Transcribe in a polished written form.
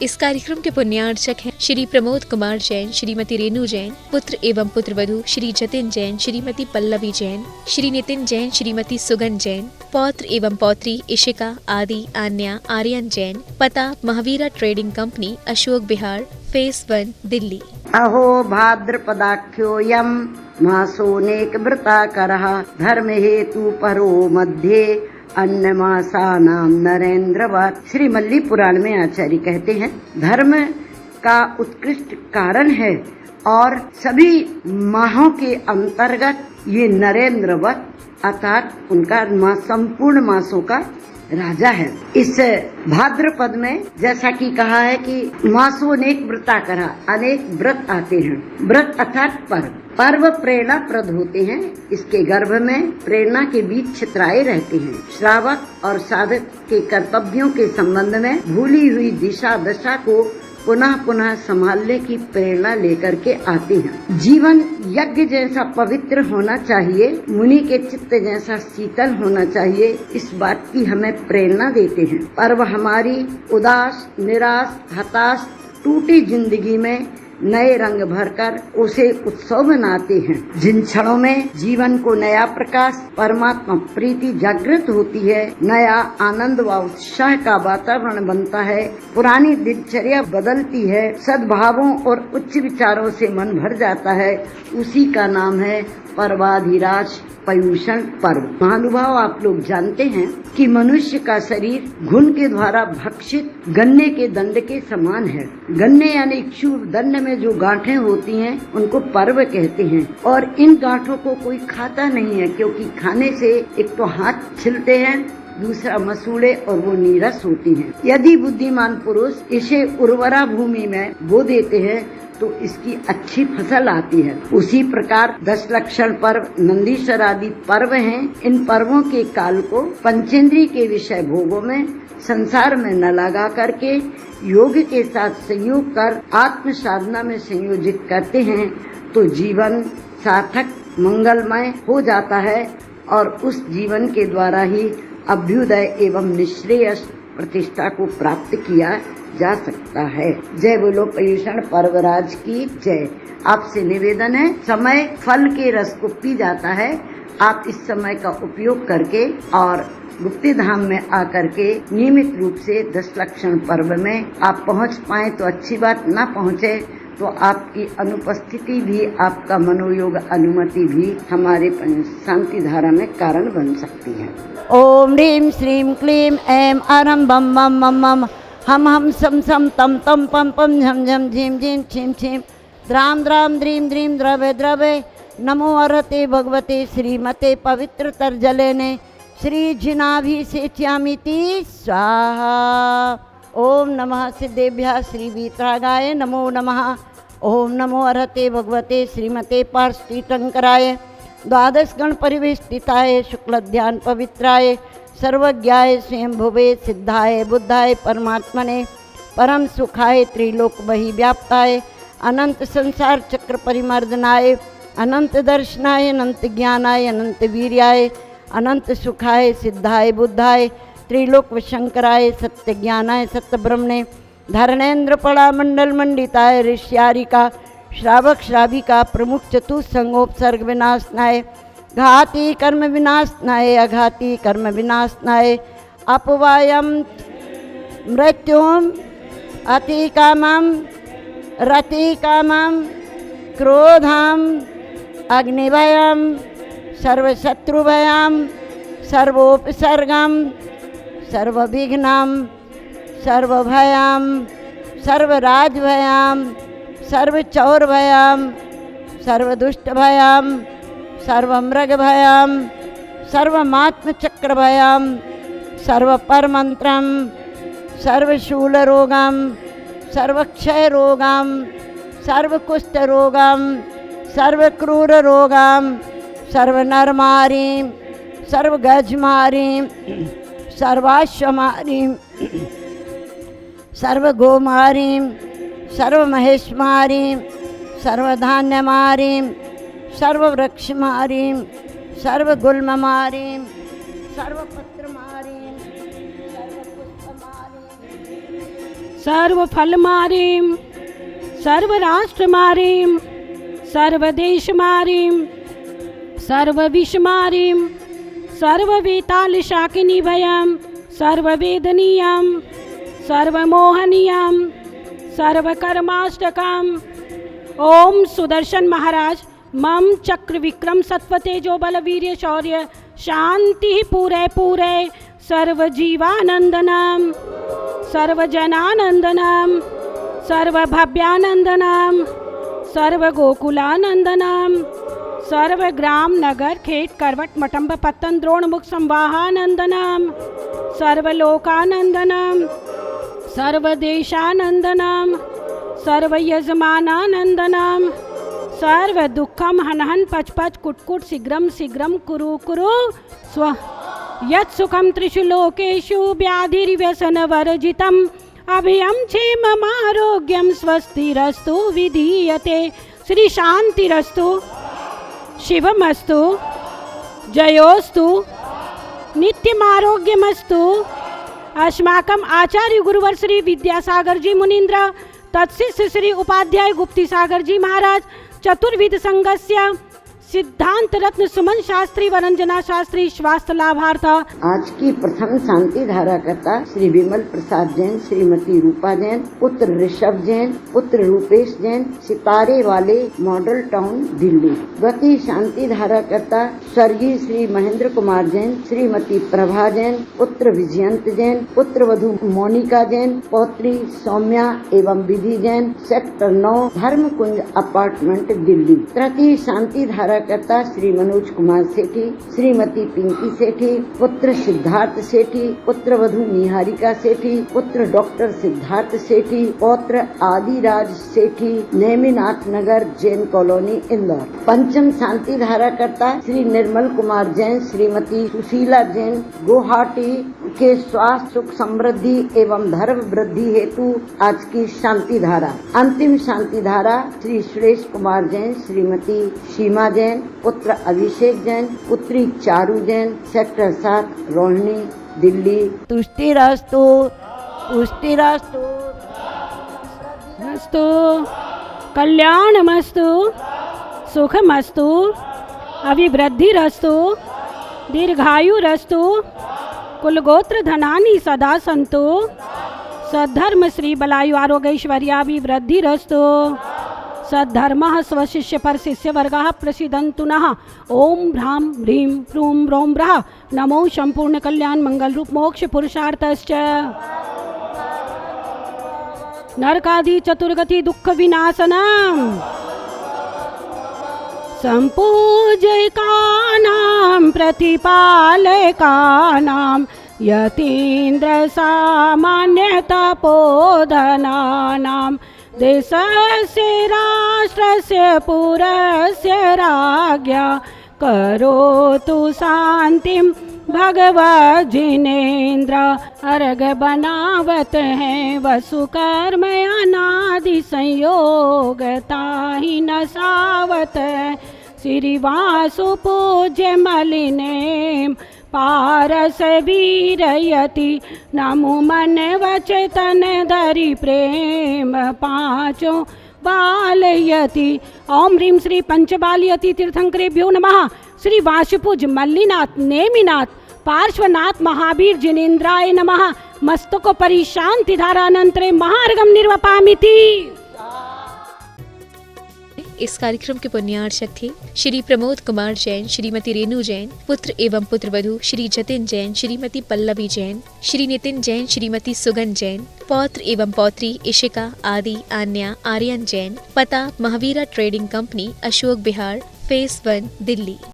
इस कार्यक्रम के पुण्यार्चक हैं श्री प्रमोद कुमार जैन, श्रीमती रेणु जैन, पुत्र एवं पुत्रवधू श्री जतिन जैन, श्रीमती पल्लवी जैन, श्री नितिन जैन, श्रीमती सुगन जैन, पौत्र एवं पौत्री इशिका, आदि, आन्या, आर्यन जैन। पता Mahavira trading company, Ashok Vihar, face 1, Delhi. अहो भाद्रपदाख्योऽयं मासोऽनेक व्रताकरः धर्म हेतु परो मध्ये अन्नमासानां नरेंद्रवत्। श्री मल्ली पुराण में आचार्य कहते हैं धर्म का उत्कृष्ट कारण है और सभी माहों के अंतर्गत ये नरेंद्रवत अर्थात उनका संपूर्ण मासों का राजा है। इस भाद्रपद में जैसा कि कहा है कि मासों अनेक व्रता करा, अनेक व्रत आते हैं। व्रत अर्थात पर्व प्रेरणा प्रद होते हैं। इसके गर्भ में प्रेरणा के बीच छितराए रहते हैं। श्रावक और साधक के कर्तव्यों के संबंध में भूली हुई दिशा दशा को पुनः पुनः संभालने की प्रेरणा लेकर के आते हैं। जीवन यज्ञ जैसा पवित्र होना चाहिए, मुनि के चित्त जैसा शीतल होना चाहिए, इस बात की हमें प्रेरणा देते हैं। पर्व हमारी उदास, निराश, हताश, टूटी जिंदगी में नए रंग भरकर उसे उत्सव बनाते हैं। जिन क्षणों में जीवन को नया प्रकाश, परमात्मा प्रीति जागृत होती है, नया आनंद व उत्साह का वातावरण बनता है, पुरानी दिनचर्या बदलती है, सद्भावों और उच्च विचारों से मन भर जाता है, उसी का नाम है पर्वाधिराज पर्युषण पर्व। महानुभाव, आप लोग जानते हैं कि मनुष्य का शरीर घुन के द्वारा भक्षित गन्ने के दंड के समान है। गन्ने यानी क्षुर दंड में जो गांठें होती हैं उनको पर्व कहते हैं और इन गांठों को कोई खाता नहीं है, क्योंकि खाने से एक तो हाथ छिलते हैं, दूसरा मसूड़े और वो नीरस होती हैं। यदि बुद्धिमान पुरुष इसे उर्वरा भूमि में बो देते हैं तो इसकी अच्छी फसल आती है। उसी प्रकार 10 लक्षण पर्व, नंदीश्वर आदि पर्व हैं। इन पर्वों के काल को पंचेंद्रिय के विषय भोगों में, संसार में न लगा करके योग के साथ संयोग कर आत्म साधना में संयोजित करते हैं तो जीवन सार्थक मंगलमय हो जाता है और उस जीवन के द्वारा ही अभ्युदय एवं निश्रेयस प्रतिष्ठा को प्राप्त किया जा सकता है। जय बोलो पर्युषण पर्वराज की जय। आपसे निवेदन है, समय फल के रस को पी जाता है, आप इस समय का उपयोग करके और गुप्ती धाम में आकर के नियमित रूप से 10 लक्षण पर्व में आप पहुंच पाए तो अच्छी बात, ना पहुंचे तो आपकी अनुपस्थिति भी, आपका मनोयोग अनुमति भी हमारे शांति धारा में कारण बन सकती है। ओम ह्रीं श्रीं क्लीं ऐं आरं बम बम मम मम हम सम सम तम तम पम पम झम झम झीं झीं छीं छीं द्राम द्राम द्रीं द्रीं द्रवे द्रवे नमो अर्हते भगवते श्रीमते पवित्र तर्जलेने श्री जिनाभिषेच्यामिति स्वाहा। ओम नमः सिद्धेभ्यः श्री वीतरागाय नमो नमः। ओम नमो अर्हते भगवते श्रीमते पार्श्वतीर्थंकराय द्वादश गण परिवेष्टिताय शुक्लध्यान पवित्राय सर्वज्ञाय स्वयंभुवे सिद्धाय बुद्धाय परमात्मने परम सुखाय त्रिलोक बहि व्याप्ताय अनंत संसार चक्र परिमर्दनाय अनंत दर्शनाय अनंत ज्ञानाय अनंत वीर्याय अनंत सुखाय सिद्धाय बुद्धाय त्रिलोक शंकराय सत्य ज्ञानाय सत्य ब्रह्मणे धरणेन्द्र पड़ा मंडल मंडिताय ऋष्यारिका श्रावक श्राविका प्रमुख चतुसंगोपसर्ग विनाशनाय घाती कर्म विनाशनाय अघाती कर्म विनाशनाय अपवायम मृत्युम अतिकामम रतिकामम क्रोधम अग्निभयम सर्वशत्रुभयम सर्वोपसर्गम सर्वविघ्नम सर्वभयम सर्वराजभयम सर्वचौरभयम सर्वदुष्टभयम सर्वमृगभयम सर्वमात्मचक्रभयम सर्वपरमंत्रम सर्वशूलरोगम सर्वक्षयरोगम सर्वकुष्ठरोगम सर्वक्रूररोगम सर्वनरमारीं सर्वगजमारीं सर्वाश्वमारीं सर्वगोमारीं सर्वमहेशमारीं सर्वधान्यमारीं सर्ववृक्षमारीं सर्वगुल्ममारीं सर्वपत्रमारीं सर्वपुष्पमारीं सर्वफलमारीं सर्वराष्ट्रमारीं सर्वदेशमारीं सर्वविषमारीं सर्ववेतालशाकिनीभयं सर्ववेदनीयं सर्वमोहनीयं सर्वकर्माष्टकम्। ओम सुदर्शन महाराज मम चक्र विक्रम सत्वतेजो बल वीर्य शौर्य शांति पूरे पूरे सर्वजीवानंदनम सर्वजनानंदनम सर्वभव्यानंदनम सर्वगोकुलानंदनम सर्वग्राम नगर खेत करवट मटंब पत्तन द्रोण मुख संवाहानंदनम सर्वलोकानंदनम सर्वदेशानंदनम सर्वयजमानानंदनम सर्वदुःखम हनहन पचपच कुटकुट शीघ्रम शीघ्रम कुरु कुरु स्व यत् सुखम त्रिषु लोकेषु व्याधिर्व्यसनवर्जितम् अभयं क्षेममारोग्यं स्वस्तिरस्तु विधीयते। श्री शांतिरस्तु शिवमस्तु जयोस्तु नित्यमारोग्यमस्तु। अस्माकं आचार्य गुरुवर श्री विद्यासागर जी मुनीन्द्र तत्शिष्य श्री उपाध्याय गुप्ती सागर जी महाराज चतुर्विध संघस्य सिद्धांत रत्न सुमन शास्त्री वरंजना शास्त्री स्वास्थ्य लाभार्थ। आज की प्रथम शांति धारा करता श्री विमल प्रसाद जैन, श्रीमती रूपा जैन, पुत्र ऋषभ जैन, पुत्र रूपेश जैन, सितारे वाले मॉडल टाउन दिल्ली। द्वितीय शांति धारा करता स्वर्गीय श्री महेंद्र कुमार जैन, श्रीमती प्रभा जैन, पुत्र विजयंत जैन, पुत्र वधु मोनिका जैन, पौत्री सौम्या एवं विधि जैन, सेक्टर 9 धर्म कुंज अपार्टमेंट दिल्ली। तृतीय शांति धारा करता श्री मनोज कुमार सेठी, श्रीमती पिंकी सेठी, पुत्र सिद्धार्थ सेठी, पुत्र वधु निहारिका सेठी, पुत्र डॉक्टर सिद्धार्थ सेठी, पौत्र आदिराज सेठी, नेमिनाथ नगर जैन कॉलोनी इंदौर। पंचम शांति धारा करता श्री निर्मल कुमार जैन, श्रीमती सुशीला जैन, गुवाहाटी के स्वास्थ्य सुख समृद्धि एवं धर्म वृद्धि हेतु आज की शांति धारा। अंतिम शांति धारा श्री सुरेश कुमार जैन, श्रीमती सीमा जैन, पुत्र अभिषेक जैन, पुत्री चारू जैन, सेक्टर 7 रोहिणी दिल्ली। तुष्टिरस्तु पुष्टिरस्तु अस्तु कल्याणमस्तु सुखमस्तु अभिवृद्धिरस्तु दीर्घायुरस्तु कुलगोत्र धनानि सदा सन्तु सद्धर्म श्री बलायु आरोग्यैश्वर्याभिवृद्धिरस्तु सद्धर्मः स्वशिष्य पर शिष्य वर्गः प्रसिद्धन्तु नः। ओम भ्रां ह्रीं ह्रूं ह्रौं ब्रः नमो संपूर्ण कल्याण मंगल रूप मोक्ष पुरुषार्थश्च नरकादि चतुर्गति दुख विनाशनम् संपूजकानां प्रतिपालकानां यतीन्द्र सामान्य तपोधनानां देशस्य राष्ट्रस्य पुरस्य राज्ञा करोतु शांतिं भगवज्जिनेन्द्र। अर्घ बनावत हैं वसुकर्म अनादि संयोगता ही नसावत श्री वासु पूज्य मलिनेम पारस वीरयति नमो मन वचतन धरि प्रेम पाँचों बालयति। ओम ह्रीं श्री पंचबालयति तीर्थंकरेभ्यो नमः। श्री वासुपूज मल्लीनाथ नेमिनाथ पार्श्वनाथ महावीर जिनेन्द्राय नमः। मस्तकोपरि शांति धारानंतरे महार्घम निर्वपामिति। इस कार्यक्रम के पुण्यार्चक थे श्री प्रमोद कुमार जैन, श्रीमती रेणु जैन, पुत्र एवं पुत्रवधू श्री जतिन जैन, श्रीमती पल्लवी जैन, श्री नितिन जैन, श्रीमती सुगन जैन, पौत्र एवं पौत्री इशिका आदि आन्या आर्यन जैन। पता Mahavira trading company, Ashok Vihar, face 1 Delhi.